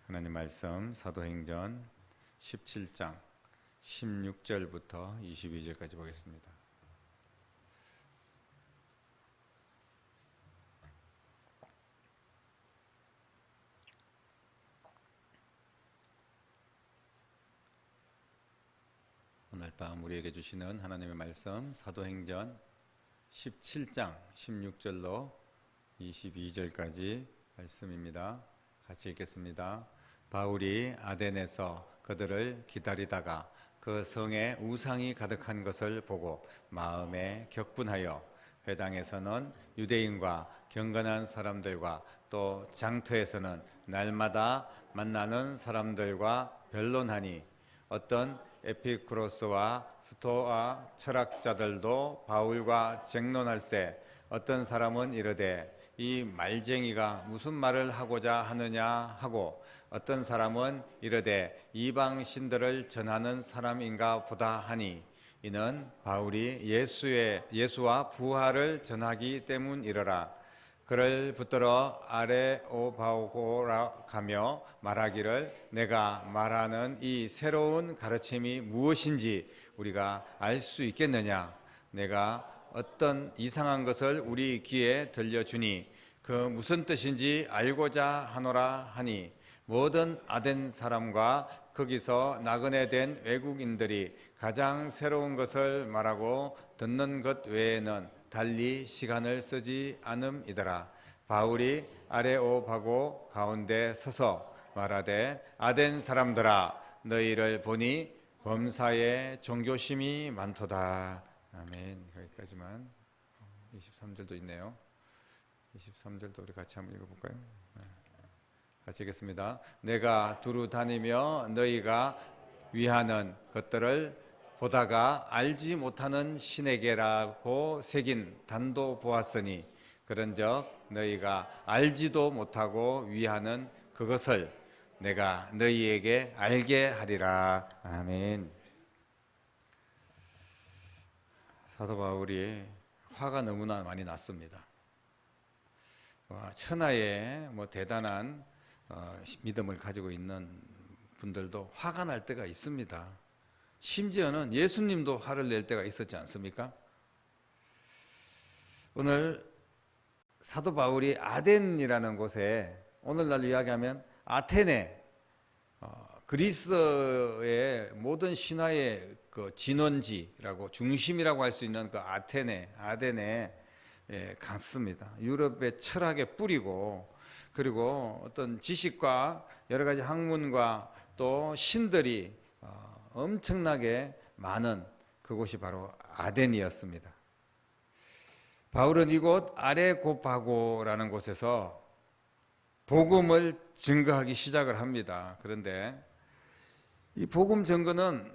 하나님 말씀 사도행전 17장 16절부터 22절까지 보겠습니다. 오늘 밤 우리에게 주시는 하나님의 말씀 사도행전 17장 16절로 22절까지 말씀입니다. 같이 읽겠습니다. 바울이 아덴에서 그들을 기다리다가 그 성에 우상이 가득한 것을 보고 마음에 격분하여 회당에서는 유대인과 경건한 사람들과 또 장터에서는 날마다 만나는 사람들과 변론하니 어떤 에피쿠로스와 스토아 철학자들도 바울과 쟁론할세 어떤 사람은 이르되 이 말쟁이가 무슨 말을 하고자 하느냐 하고 어떤 사람은 이르되 이방 신들을 전하는 사람인가 보다 하니 이는 바울이 예수와 부활을 전하기 때문이러라. 그를 붙들어 아레오바고라 가며 말하기를 내가 말하는 이 새로운 가르침이 무엇인지 우리가 알 수 있겠느냐. 내가 어떤 이상한 것을 우리 귀에 들려주니 그 무슨 뜻인지 알고자 하노라 하니 모든 아덴 사람과 거기서 나그네 된 외국인들이 가장 새로운 것을 말하고 듣는 것 외에는 달리 시간을 쓰지 않음이더라. 바울이 아레오바고 가운데 서서 말하되 아덴 사람들아 너희를 보니 범사에 종교심이 많도다. 아멘. 여기까지만. 23절도 있네요. 23절도 우리 같이 한번 읽어볼까요? 같이 읽겠습니다. 내가 두루 다니며 너희가 위하는 것들을 보다가 알지 못하는 신에게라고 새긴 단도 보았으니 그런즉 너희가 알지도 못하고 위하는 그것을 내가 너희에게 알게 하리라. 아멘. 사도 바울이 화가 너무나 많이 났습니다. 천하에 대단한 믿음을 가지고 있는 분들도 화가 날 때가 있습니다. 심지어는 예수님도 화를 낼 때가 있었지 않습니까? 오늘 사도 바울이 아덴이라는 곳에 오늘날 이야기하면 아테네, 그리스의 모든 신화의 그 진원지라고 중심이라고 할 수 있는 그 아덴에 갔습니다. 유럽의 철학의 뿌리고 그리고 어떤 지식과 여러 가지 학문과 또 신들이 엄청나게 많은 그곳이 바로 아덴이었습니다. 바울은 이곳 아레고바고라는 곳에서 복음을 증거하기 시작을 합니다. 그런데 이 복음 증거는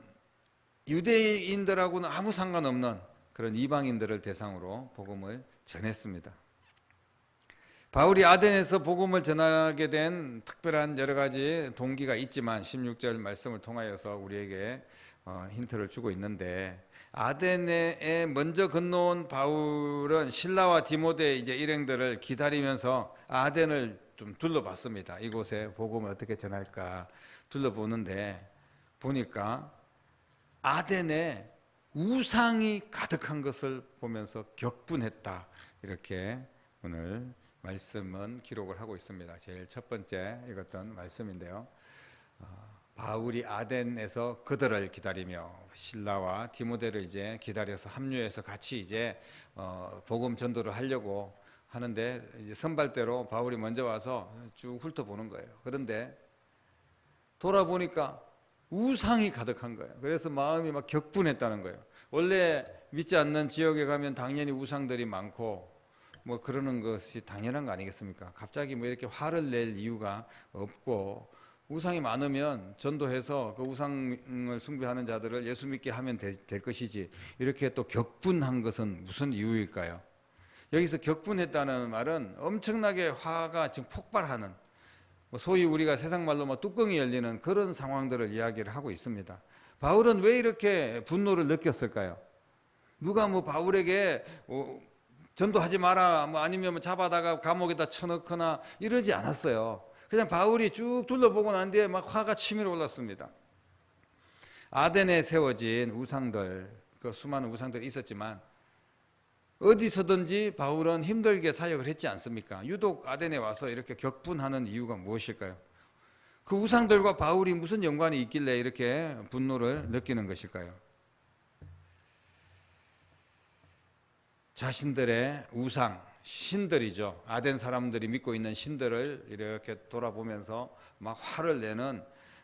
유대인들하고는 아무 상관없는 그런 이방인들을 대상으로 복음을 전했습니다. 바울이 아덴에서 복음을 전하게 된 특별한 여러 가지 동기가 있지만 16절 말씀을 통하여서 우리에게 힌트를 주고 있는데 아덴에 먼저 건너온 바울은 실라와 디모데 이제 일행들을 기다리면서 아덴을 좀 둘러봤습니다. 이곳에 복음을 어떻게 전할까 둘러보는데 보니까 아덴에 우상이 가득한 것을 보면서 격분했다. 이렇게 오늘 말씀은 기록을 하고 있습니다. 제일 첫 번째 읽었던 말씀인데요. 바울이 아덴에서 그들을 기다리며 실라와 디모데를 이제 기다려서 합류해서 같이 이제 복음 전도를 하려고 하는데 이제 선발대로 바울이 먼저 와서 쭉 훑어보는 거예요. 그런데 돌아보니까 우상이 가득한 거예요. 그래서 마음이 막 격분했다는 거예요. 원래 믿지 않는 지역에 가면 당연히 우상들이 많고 그러는 것이 당연한 거 아니겠습니까? 갑자기 이렇게 화를 낼 이유가 없고 우상이 많으면 전도해서 그 우상을 숭배하는 자들을 예수 믿게 하면 될 것이지 이렇게 또 격분한 것은 무슨 이유일까요? 여기서 격분했다는 말은 엄청나게 화가 지금 폭발하는 소위 우리가 세상 말로 뚜껑이 열리는 그런 상황들을 이야기를 하고 있습니다. 바울은 왜 이렇게 분노를 느꼈을까요? 누가 바울에게 전도하지 마라 아니면 잡아다가 감옥에다 쳐넣거나 이러지 않았어요. 그냥 바울이 쭉 둘러보고 난 뒤에 막 화가 치밀어 올랐습니다. 아덴에 세워진 우상들, 그 수많은 우상들이 있었지만 어디서든지 바울은 힘들게 사역을 했지 않습니까? 유독 아덴에 와서 이렇게 격분하는 이유가 무엇일까요? 그 우상들과 바울이 무슨 연관이 있길래 이렇게 분노를 느끼는 것일까요? 자신들의 우상, 신들이죠. 아덴 사람들이 믿고 있는 신들을 이렇게 돌아보면서 막 화를 내는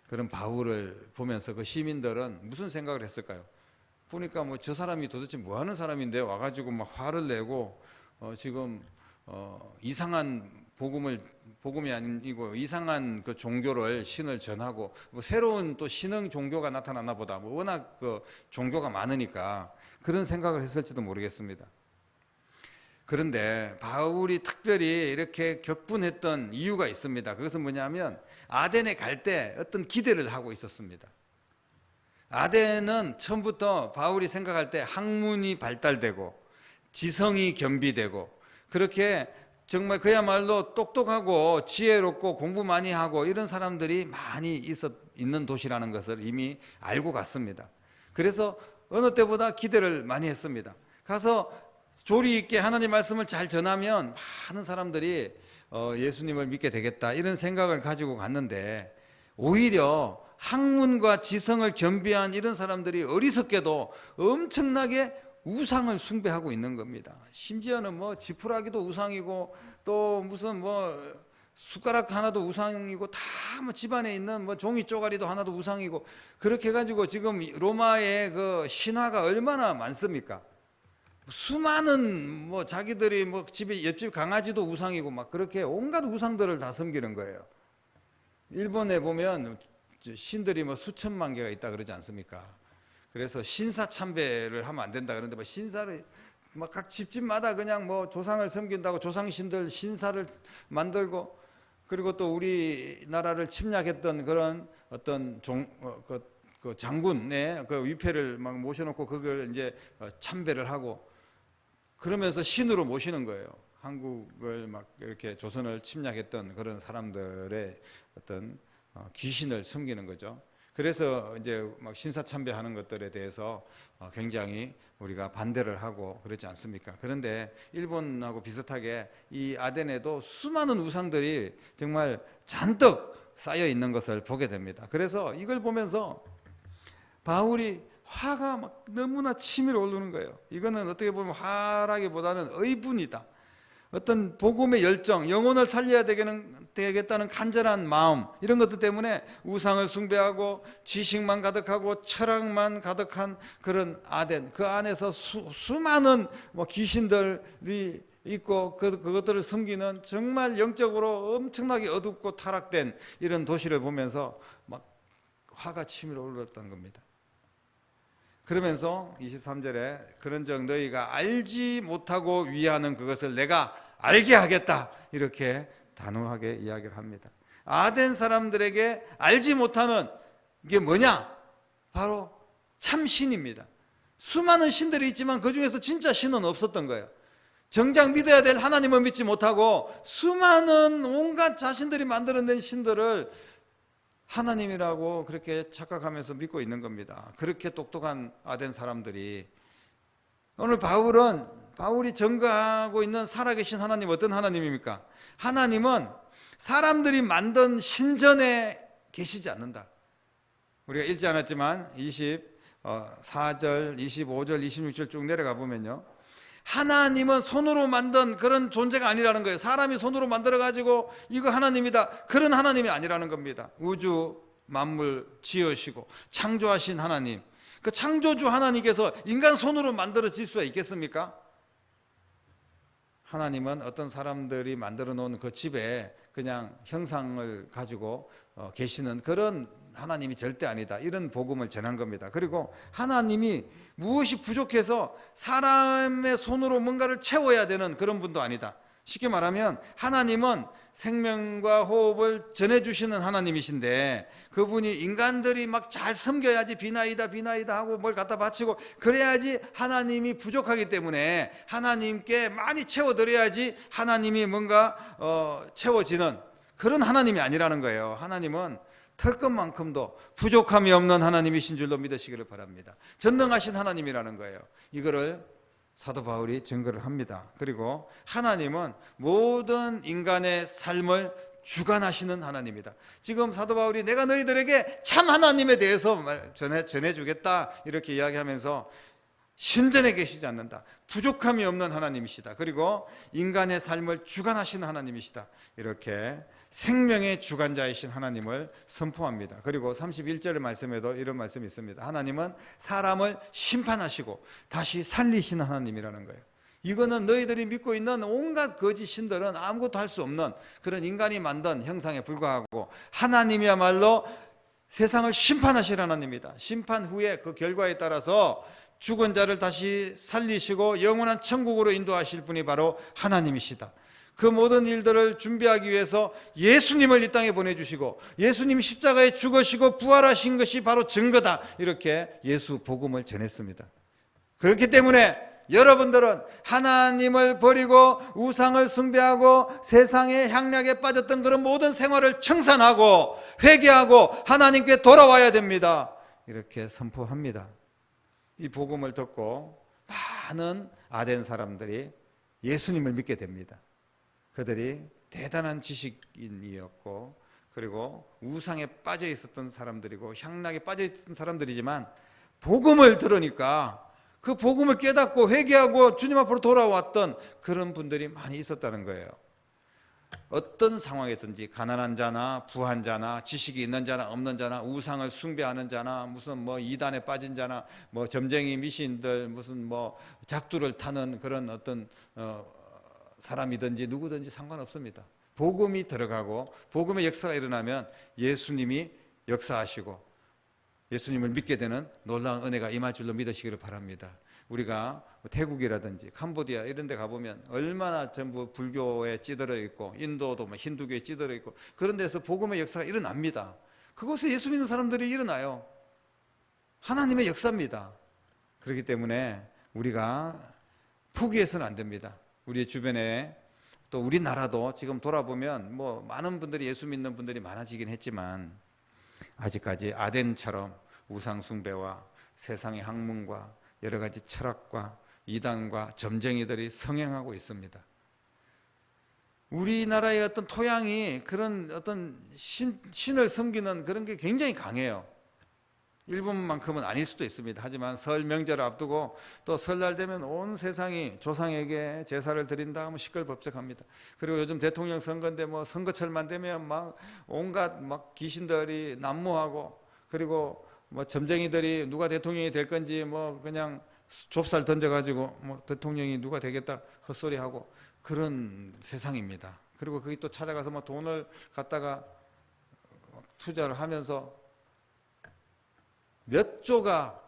그런 바울을 보면서 그 시민들은 무슨 생각을 했을까요? 보니까 뭐 저 사람이 도대체 뭐 하는 사람인데 와가지고 막 화를 내고 지금 이상한 복음이 아니고 이상한 그 종교를 신을 전하고 뭐 새로운 또 신흥 종교가 나타났나 보다. 뭐 워낙 그 종교가 많으니까 그런 생각을 했을지도 모르겠습니다. 그런데 바울이 특별히 이렇게 격분했던 이유가 있습니다. 그것은 뭐냐면 아덴에 갈 때 어떤 기대를 하고 있었습니다. 아덴은 처음부터 바울이 생각할 때 학문이 발달되고 지성이 겸비되고 그렇게 정말 그야말로 똑똑하고 지혜롭고 공부 많이 하고 이런 사람들이 많이 있는 도시라는 것을 이미 알고 갔습니다. 그래서 어느 때보다 기대를 많이 했습니다. 가서 조리 있게 하나님 말씀을 잘 전하면 많은 사람들이 예수님을 믿게 되겠다 이런 생각을 가지고 갔는데 오히려 학문과 지성을 겸비한 이런 사람들이 어리석게도 엄청나게 우상을 숭배하고 있는 겁니다. 심지어는 뭐 지푸라기도 우상이고 또 무슨 뭐 숟가락 하나도 우상이고 다 뭐 집안에 있는 뭐 종이 쪼가리도 하나도 우상이고 그렇게 해가지고 지금 로마의 그 신화가 얼마나 많습니까? 수많은 뭐 자기들이 뭐 집에 옆집 강아지도 우상이고 막 그렇게 온갖 우상들을 다 섬기는 거예요. 일본에 보면 신들이 뭐 수천만 개가 있다 그러지 않습니까? 그래서 신사 참배를 하면 안 된다 그러는데 뭐 신사를 막 각 집집마다 그냥 뭐 조상을 섬긴다고 조상신들 신사를 만들고 그리고 또 우리나라를 침략했던 그런 어떤 그 장군의 그 위패를 막 모셔놓고 그걸 이제 참배를 하고 그러면서 신으로 모시는 거예요. 한국을 막 이렇게 조선을 침략했던 그런 사람들의 어떤 귀신을 섬기는 거죠. 그래서 이제 막 신사참배하는 것들에 대해서 굉장히 우리가 반대를 하고 그렇지 않습니까? 그런데 일본하고 비슷하게 이 아덴에도 수많은 우상들이 정말 잔뜩 쌓여 있는 것을 보게 됩니다. 그래서 이걸 보면서 바울이 화가 막 너무나 치밀어 오르는 거예요. 이거는 어떻게 보면 화라기보다는 의분이다. 어떤 복음의 열정, 영혼을 살려야 되겠다는 간절한 마음 이런 것들 때문에 우상을 숭배하고 지식만 가득하고 철학만 가득한 그런 아덴 그 안에서 수많은 뭐 귀신들이 있고 그것들을 섬기는 정말 영적으로 엄청나게 어둡고 타락된 이런 도시를 보면서 막 화가 치밀어 올랐던 겁니다. 그러면서 23절에 그런즉 너희가 알지 못하고 위하는 그것을 내가 알게 하겠다 이렇게 단호하게 이야기를 합니다. 아덴 사람들에게 알지 못하는 게 뭐냐? 바로 참신입니다. 수많은 신들이 있지만 그 중에서 진짜 신은 없었던 거예요. 정작 믿어야 될 하나님을 믿지 못하고 수많은 온갖 자신들이 만들어낸 신들을 하나님이라고 그렇게 착각하면서 믿고 있는 겁니다. 그렇게 똑똑한 아덴 사람들이 오늘 바울이 전가하고 있는 살아계신 하나님 어떤 하나님입니까? 하나님은 사람들이 만든 신전에 계시지 않는다. 우리가 읽지 않았지만 24절, 25절, 26절 쭉 내려가 보면요. 하나님은 손으로 만든 그런 존재가 아니라는 거예요. 사람이 손으로 만들어가지고 이거 하나님이다. 그런 하나님이 아니라는 겁니다. 우주 만물 지으시고 창조하신 하나님. 그 창조주 하나님께서 인간 손으로 만들어질 수가 있겠습니까? 하나님은 어떤 사람들이 만들어 놓은 그 집에 그냥 형상을 가지고 계시는 그런 하나님이 절대 아니다. 이런 복음을 전한 겁니다. 그리고 하나님이 무엇이 부족해서 사람의 손으로 뭔가를 채워야 되는 그런 분도 아니다. 쉽게 말하면 하나님은 생명과 호흡을 전해주시는 하나님이신데 그분이 인간들이 막 잘 섬겨야지 비나이다 하고 뭘 갖다 바치고 그래야지 하나님이 부족하기 때문에 하나님께 많이 채워드려야지 하나님이 뭔가 채워지는 그런 하나님이 아니라는 거예요. 하나님은 털끝만큼도 부족함이 없는 하나님이신 줄로 믿으시기를 바랍니다. 전능하신 하나님이라는 거예요. 이거를 사도 바울이 증거를 합니다. 그리고 하나님은 모든 인간의 삶을 주관하시는 하나님이다. 지금 사도 바울이 내가 너희들에게 참 하나님에 대해서 전해주겠다 이렇게 이야기하면서 신전에 계시지 않는다. 부족함이 없는 하나님이시다. 그리고 인간의 삶을 주관하시는 하나님이시다. 이렇게 생명의 주관자이신 하나님을 선포합니다. 그리고 31절 말씀에도 이런 말씀이 있습니다. 하나님은 사람을 심판하시고 다시 살리시는 하나님이라는 거예요. 이거는 너희들이 믿고 있는 온갖 거짓 신들은 아무것도 할 수 없는 그런 인간이 만든 형상에 불과하고, 하나님이야말로 세상을 심판하실 하나님입니다. 심판 후에 그 결과에 따라서 죽은 자를 다시 살리시고 영원한 천국으로 인도하실 분이 바로 하나님이시다. 그 모든 일들을 준비하기 위해서 예수님을 이 땅에 보내주시고, 예수님 십자가에 죽으시고 부활하신 것이 바로 증거다. 이렇게 예수 복음을 전했습니다. 그렇기 때문에 여러분들은 하나님을 버리고 우상을 숭배하고 세상의 향락에 빠졌던 그런 모든 생활을 청산하고 회개하고 하나님께 돌아와야 됩니다. 이렇게 선포합니다. 이 복음을 듣고 많은 아덴 사람들이 예수님을 믿게 됩니다. 그들이 대단한 지식인이었고, 그리고 우상에 빠져 있었던 사람들이고 향락에 빠져 있던 사람들이지만, 복음을 들으니까 그 복음을 깨닫고 회개하고 주님 앞으로 돌아왔던 그런 분들이 많이 있었다는 거예요. 어떤 상황에서든지 가난한 자나 부한 자나 지식이 있는 자나 없는 자나 우상을 숭배하는 자나 무슨 뭐 이단에 빠진 자나 뭐 점쟁이 미신들 무슨 뭐 작두를 타는 그런 어떤 사람이든지 누구든지 상관없습니다. 복음이 들어가고 복음의 역사가 일어나면 예수님이 역사하시고 예수님을 믿게 되는 놀라운 은혜가 임할 줄로 믿으시기를 바랍니다. 우리가 태국이라든지 캄보디아 이런 데 가보면 얼마나 전부 불교에 찌들어 있고 인도도 힌두교에 찌들어 있고 그런 데서 복음의 역사가 일어납니다. 그곳에 예수 믿는 사람들이 일어나요. 하나님의 역사입니다. 그렇기 때문에 우리가 포기해서는 안 됩니다. 우리 주변에 또 우리나라도 지금 돌아보면 뭐 많은 분들이 예수 믿는 분들이 많아지긴 했지만 아직까지 아덴처럼 우상 숭배와 세상의 학문과 여러 가지 철학과 이단과 점쟁이들이 성행하고 있습니다. 우리나라의 어떤 토양이 그런 어떤 신을 섬기는 그런 게 굉장히 강해요. 일본만큼은 아닐 수도 있습니다. 하지만 설 명절을 앞두고 또 설날 되면 온 세상이 조상에게 제사를 드린다 하면 시끌벅적합니다. 그리고 요즘 대통령 선거인데 뭐 선거철만 되면 막 온갖 막 귀신들이 난무하고, 그리고 뭐 점쟁이들이 누가 대통령이 될 건지 뭐 그냥 좁쌀 던져가지고 뭐 대통령이 누가 되겠다 헛소리하고 그런 세상입니다. 그리고 거기 또 찾아가서 뭐 돈을 갖다가 투자를 하면서 몇 조가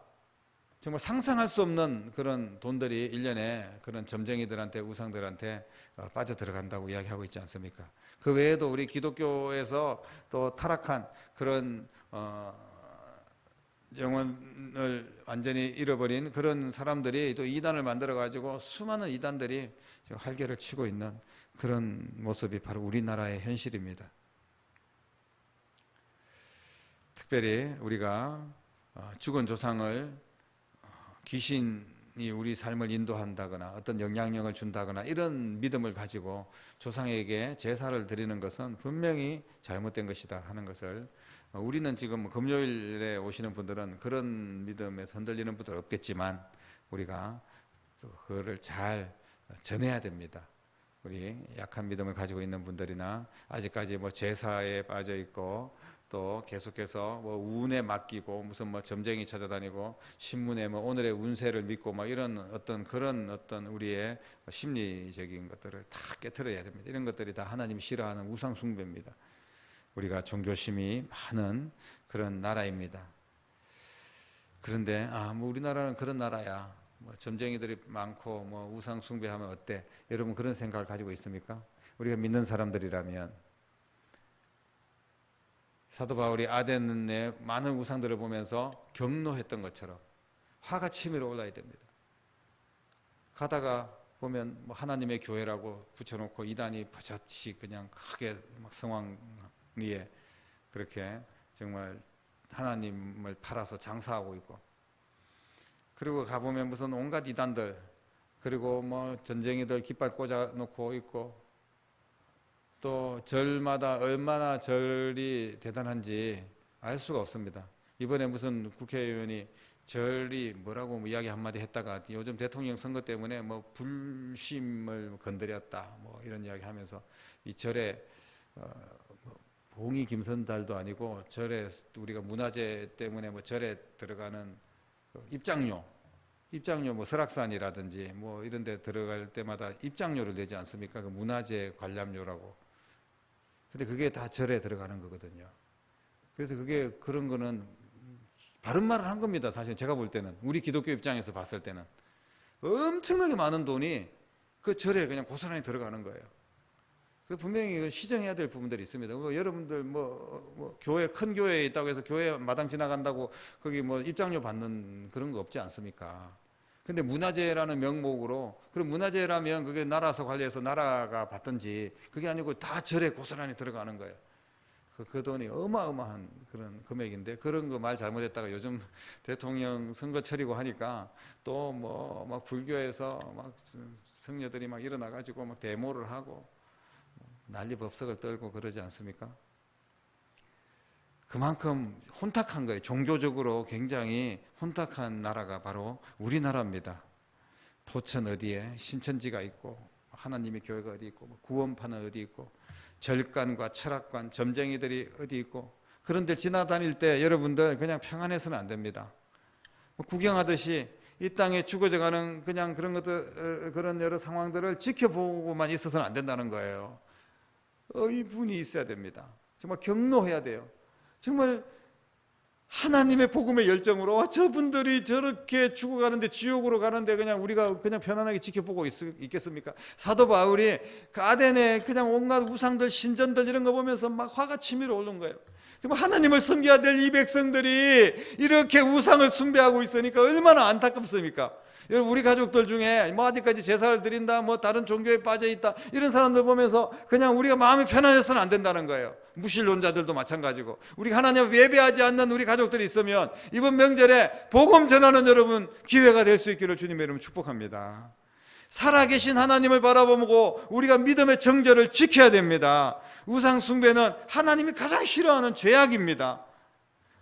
정말 상상할 수 없는 그런 돈들이 1년에 그런 점쟁이들한테 우상들한테 빠져 들어간다고 이야기하고 있지 않습니까? 그 외에도 우리 기독교에서 또 타락한 그런 영혼을 완전히 잃어버린 그런 사람들이 또 이단을 만들어 가지고 수많은 이단들이 지금 활개를 치고 있는 그런 모습이 바로 우리나라의 현실입니다. 특별히 우리가 죽은 조상을 귀신이 우리 삶을 인도한다거나 어떤 영향력을 준다거나 이런 믿음을 가지고 조상에게 제사를 드리는 것은 분명히 잘못된 것이다 하는 것을, 우리는 지금 금요일에 오시는 분들은 그런 믿음에 흔들리는 분들 없겠지만 우리가 그거를 잘 전해야 됩니다. 우리 약한 믿음을 가지고 있는 분들이나 아직까지 뭐 제사에 빠져 있고 또 계속해서 뭐 운에 맡기고 무슨 뭐 점쟁이 찾아다니고 신문에 뭐 오늘의 운세를 믿고 뭐 이런 어떤 그런 어떤 우리의 심리적인 것들을 다 깨트려야 됩니다. 이런 것들이 다 하나님이 싫어하는 우상 숭배입니다. 우리가 종교심이 많은 그런 나라입니다. 그런데 뭐 우리나라는 그런 나라야. 뭐 점쟁이들이 많고 뭐 우상 숭배하면 어때? 여러분 그런 생각을 가지고 있습니까? 우리가 믿는 사람들이라면 사도 바울이 아덴의 많은 우상들을 보면서 경노했던 것처럼 화가 치밀어 올라야 됩니다. 가다가 보면 뭐 하나님의 교회라고 붙여놓고 이단이 버젓이 그냥 크게 막 성황 위에 그렇게 정말 하나님을 팔아서 장사하고 있고, 그리고 가보면 무슨 온갖 이단들, 그리고 뭐 전쟁이들 깃발 꽂아놓고 있고, 또 절마다 얼마나 절이 대단한지 알 수가 없습니다. 이번에 무슨 국회의원이 절이 뭐라고 이야기 한마디 했다가 요즘 대통령 선거 때문에 뭐 불심을 건드렸다 뭐 이런 이야기 하면서 이 절에 봉이 김선달도 아니고 절에 우리가 문화재 때문에 뭐 절에 들어가는 입장료 뭐 설악산이라든지 뭐 이런 데 들어갈 때마다 입장료를 내지 않습니까? 그 문화재 관람료라고. 근데 그게 다 절에 들어가는 거거든요. 그래서 그게 그런 거는 바른 말을 한 겁니다. 사실 제가 볼 때는, 우리 기독교 입장에서 봤을 때는 엄청나게 많은 돈이 그 절에 그냥 고스란히 들어가는 거예요. 그 분명히 시정해야 될 부분들이 있습니다. 여러분들 뭐 교회, 큰 교회에 있다고 해서 교회 마당 지나간다고 거기 뭐 입장료 받는 그런 거 없지 않습니까? 근데 문화재라는 명목으로, 그럼 문화재라면 그게 나라에서 관리해서 나라가 받든지, 그게 아니고 다 절에 고스란히 들어가는 거예요. 그 돈이 어마어마한 그런 금액인데, 그런 거 말 잘못했다가 요즘 대통령 선거철이고 하니까 또 뭐 막 불교에서 막 성녀들이 막 일어나가지고 막 데모를 하고 난리법석을 떨고 그러지 않습니까? 그만큼 혼탁한 거예요. 종교적으로 굉장히 혼탁한 나라가 바로 우리나라입니다. 포천 어디에 신천지가 있고, 하나님의 교회가 어디 있고, 구원파는 어디 있고, 절간과 철학관, 점쟁이들이 어디 있고, 그런 데 지나다닐 때 여러분들 그냥 평안해서는 안 됩니다. 구경하듯이 이 땅에 죽어져가는 그냥 그런 것들, 그런 여러 상황들을 지켜보고만 있어서는 안 된다는 거예요. 의분이 있어야 됩니다. 정말 경노해야 돼요. 정말 하나님의 복음의 열정으로 저분들이 저렇게 죽어가는데, 지옥으로 가는데 그냥 우리가 그냥 편안하게 지켜보고 있겠습니까? 사도 바울이 그 아덴에 그냥 온갖 우상들, 신전들 이런 거 보면서 막 화가 치밀어 오른 거예요. 정말 하나님을 섬겨야 될 이 백성들이 이렇게 우상을 숭배하고 있으니까 얼마나 안타깝습니까? 여러분, 우리 가족들 중에 뭐 아직까지 제사를 드린다, 뭐 다른 종교에 빠져 있다, 이런 사람들 보면서 그냥 우리가 마음이 편안해서는 안 된다는 거예요. 무신론자들도 마찬가지고, 우리 하나님을 예배하지 않는 우리 가족들이 있으면 이번 명절에 복음 전하는 여러분 기회가 될 수 있기를 주님의 이름으로 축복합니다. 살아계신 하나님을 바라보고 우리가 믿음의 정절을 지켜야 됩니다. 우상 숭배는 하나님이 가장 싫어하는 죄악입니다.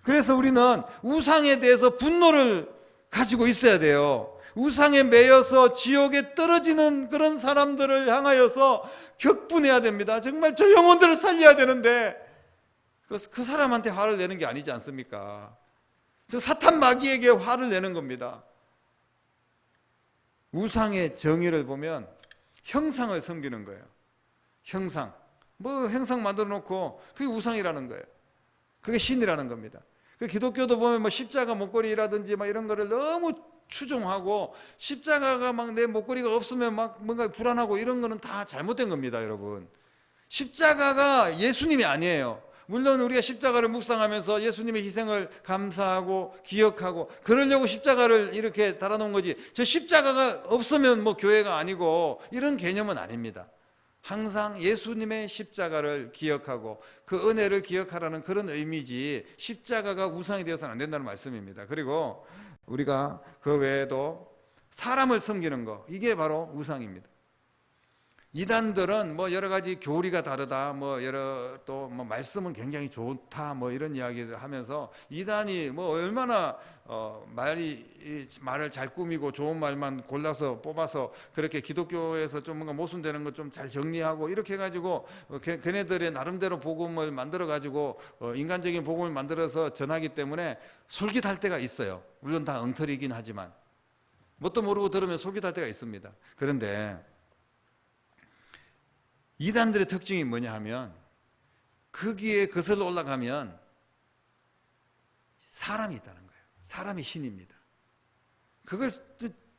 그래서 우리는 우상에 대해서 분노를 가지고 있어야 돼요. 우상에 매여서 지옥에 떨어지는 그런 사람들을 향하여서 격분해야 됩니다. 정말 저 영혼들을 살려야 되는데 그 사람한테 화를 내는 게 아니지 않습니까? 저 사탄 마귀에게 화를 내는 겁니다. 우상의 정의를 보면 형상을 섬기는 거예요. 형상. 뭐 형상 만들어 놓고 그게 우상이라는 거예요. 그게 신이라는 겁니다. 그 기독교도 보면 뭐 십자가 목걸이라든지 막 이런 거를 너무 추종하고, 십자가가 막 내 목걸이가 없으면 막 뭔가 불안하고, 이런 거는 다 잘못된 겁니다, 여러분. 십자가가 예수님이 아니에요. 물론 우리가 십자가를 묵상하면서 예수님의 희생을 감사하고 기억하고 그러려고 십자가를 이렇게 달아놓은 거지, 저 십자가가 없으면 뭐 교회가 아니고 이런 개념은 아닙니다. 항상 예수님의 십자가를 기억하고 그 은혜를 기억하라는 그런 의미지, 십자가가 우상이 되어서는 안 된다는 말씀입니다. 그리고 우리가 그 외에도 사람을 섬기는 거, 이게 바로 우상입니다. 이단들은 뭐 여러 가지 교리가 다르다, 뭐 여러 또 뭐 말씀은 굉장히 좋다, 뭐 이런 이야기를 하면서 이단이 뭐 얼마나 말을 잘 꾸미고 좋은 말만 골라서 뽑아서 그렇게 기독교에서 좀 뭔가 모순되는 것 좀 잘 정리하고 이렇게 해가지고 걔네들의 나름대로 복음을 만들어 가지고 인간적인 복음을 만들어서 전하기 때문에 솔깃할 때가 있어요. 물론 다 엉터리긴 하지만 뭣도 모르고 들으면 솔깃할 때가 있습니다. 그런데 이단들의 특징이 뭐냐 하면, 거기에 거슬러 올라가면 사람이 있다는 거예요. 사람이 신입니다. 그걸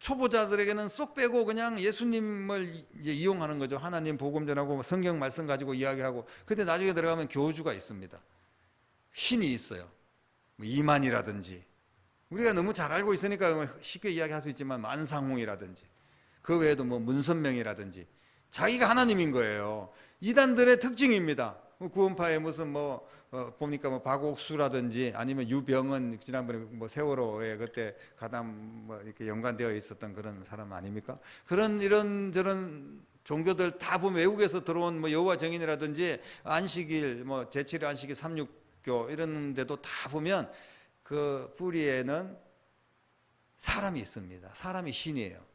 초보자들에게는 쏙 빼고 그냥 예수님을 이제 이용하는 거죠. 하나님 복음 전하고 성경 말씀 가지고 이야기하고. 근데 나중에 들어가면 교주가 있습니다. 신이 있어요. 이만이라든지, 우리가 너무 잘 알고 있으니까 쉽게 이야기할 수 있지만 만상홍이라든지, 그 외에도 뭐 문선명이라든지 자기가 하나님인 거예요. 이단들의 특징입니다. 구원파에 무슨 보니까 박옥수라든지 아니면 유병은 지난번에 세월호에 그때 가담 이렇게 연관되어 있었던 그런 사람 아닙니까? 그런 이런 저런 종교들 다 보면 외국에서 들어온 여호와 증인이라든지 안식일 제7일 안식일 삼육교 이런 데도 다 보면 그 뿌리에는 사람이 있습니다. 사람이 신이에요.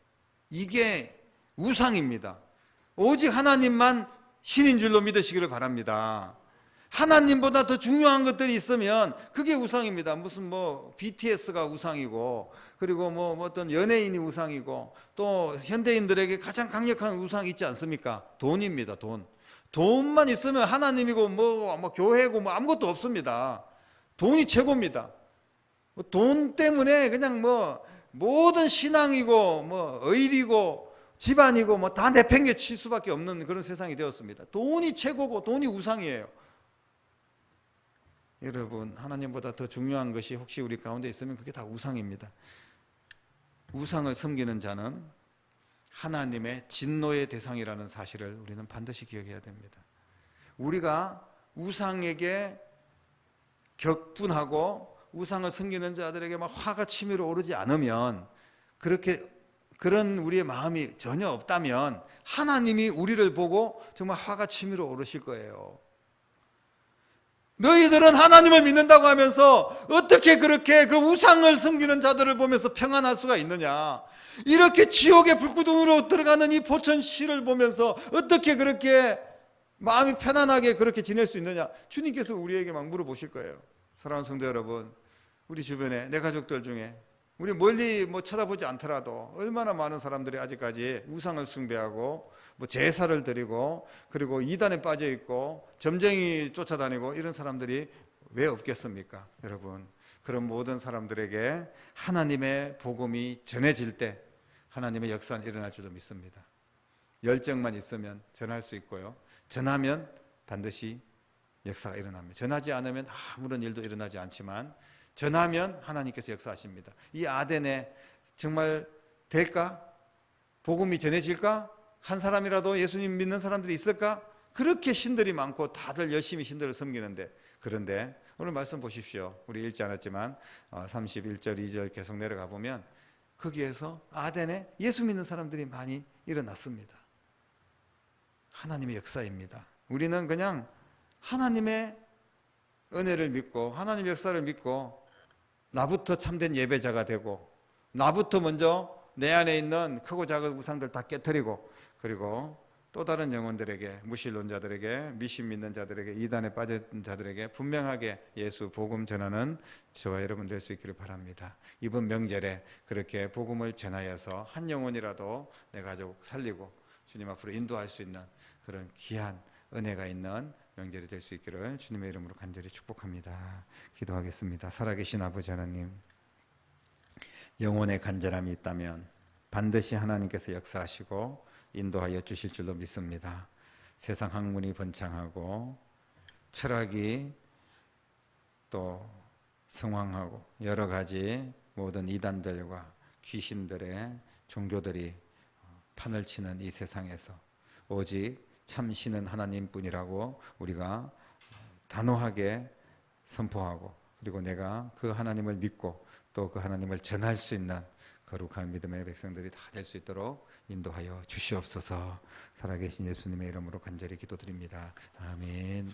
이게 우상입니다. 오직 하나님만 신인 줄로 믿으시기를 바랍니다. 하나님보다 더 중요한 것들이 있으면 그게 우상입니다. 무슨 BTS가 우상이고, 그리고 어떤 연예인이 우상이고, 또 현대인들에게 가장 강력한 우상이 있지 않습니까? 돈입니다. 돈만 있으면 하나님이고 교회고 아무것도 없습니다. 돈이 최고입니다. 돈 때문에 그냥 모든 신앙이고 의리고 집안이고 다 내팽개칠 수밖에 없는 그런 세상이 되었습니다. 돈이 최고고 돈이 우상이에요. 여러분, 하나님보다 더 중요한 것이 혹시 우리 가운데 있으면 그게 다 우상입니다. 우상을 섬기는 자는 하나님의 진노의 대상이라는 사실을 우리는 반드시 기억해야 됩니다. 우리가 우상에게 격분하고 우상을 섬기는 자들에게 화가 치밀어 오르지 않으면, 그런 우리의 마음이 전혀 없다면 하나님이 우리를 보고 정말 화가 치밀어 오르실 거예요. 너희들은 하나님을 믿는다고 하면서 어떻게 그렇게 그 우상을 섬기는 자들을 보면서 평안할 수가 있느냐? 이렇게 지옥의 불구덩이로 들어가는 이 포천시를 보면서 어떻게 그렇게 마음이 편안하게 그렇게 지낼 수 있느냐? 주님께서 우리에게 물어보실 거예요. 사랑하는 성도 여러분, 우리 주변에 내 가족들 중에 우리 멀리 쳐다보지 않더라도 얼마나 많은 사람들이 아직까지 우상을 숭배하고 제사를 드리고 그리고 이단에 빠져 있고 점쟁이 쫓아다니고 이런 사람들이 왜 없겠습니까? 여러분, 그런 모든 사람들에게 하나님의 복음이 전해질 때 하나님의 역사는 일어날 줄로 믿습니다. 열정만 있으면 전할 수 있고요, 전하면 반드시 역사가 일어납니다. 전하지 않으면 아무런 일도 일어나지 않지만 전하면 하나님께서 역사하십니다. 이 아덴에 정말 될까? 복음이 전해질까? 한 사람이라도 예수님 믿는 사람들이 있을까? 그렇게 신들이 많고 다들 열심히 신들을 섬기는데, 그런데 오늘 말씀 보십시오. 우리 읽지 않았지만 31절 2절 계속 내려가 보면 거기에서 아덴에 예수 믿는 사람들이 많이 일어났습니다. 하나님의 역사입니다. 우리는 그냥 하나님의 은혜를 믿고 하나님의 역사를 믿고 나부터 참된 예배자가 되고 나부터 먼저 내 안에 있는 크고 작은 우상들 다 깨트리고, 그리고 또 다른 영혼들에게, 무신론자들에게, 미신 믿는 자들에게, 이단에 빠진 자들에게 분명하게 예수 복음 전하는 저와 여러분 될 수 있기를 바랍니다. 이번 명절에 그렇게 복음을 전하여서 한 영혼이라도 내 가족 살리고 주님 앞으로 인도할 수 있는 그런 귀한 은혜가 있는 명절이 될 수 있기를 주님의 이름으로 간절히 축복합니다. 기도하겠습니다. 살아계신 아버지 하나님, 영혼의 간절함이 있다면 반드시 하나님께서 역사하시고 인도하여 주실 줄로 믿습니다. 세상 학문이 번창하고 철학이 또 성황하고 여러 가지 모든 이단들과 귀신들의 종교들이 판을 치는 이 세상에서 오직 참신은 하나님뿐이라고 우리가 단호하게 선포하고, 그리고 내가 그 하나님을 믿고 또 그 하나님을 전할 수 있는 거룩한 믿음의 백성들이 다 될 수 있도록 인도하여 주시옵소서. 살아계신 예수님의 이름으로 간절히 기도드립니다. 아멘.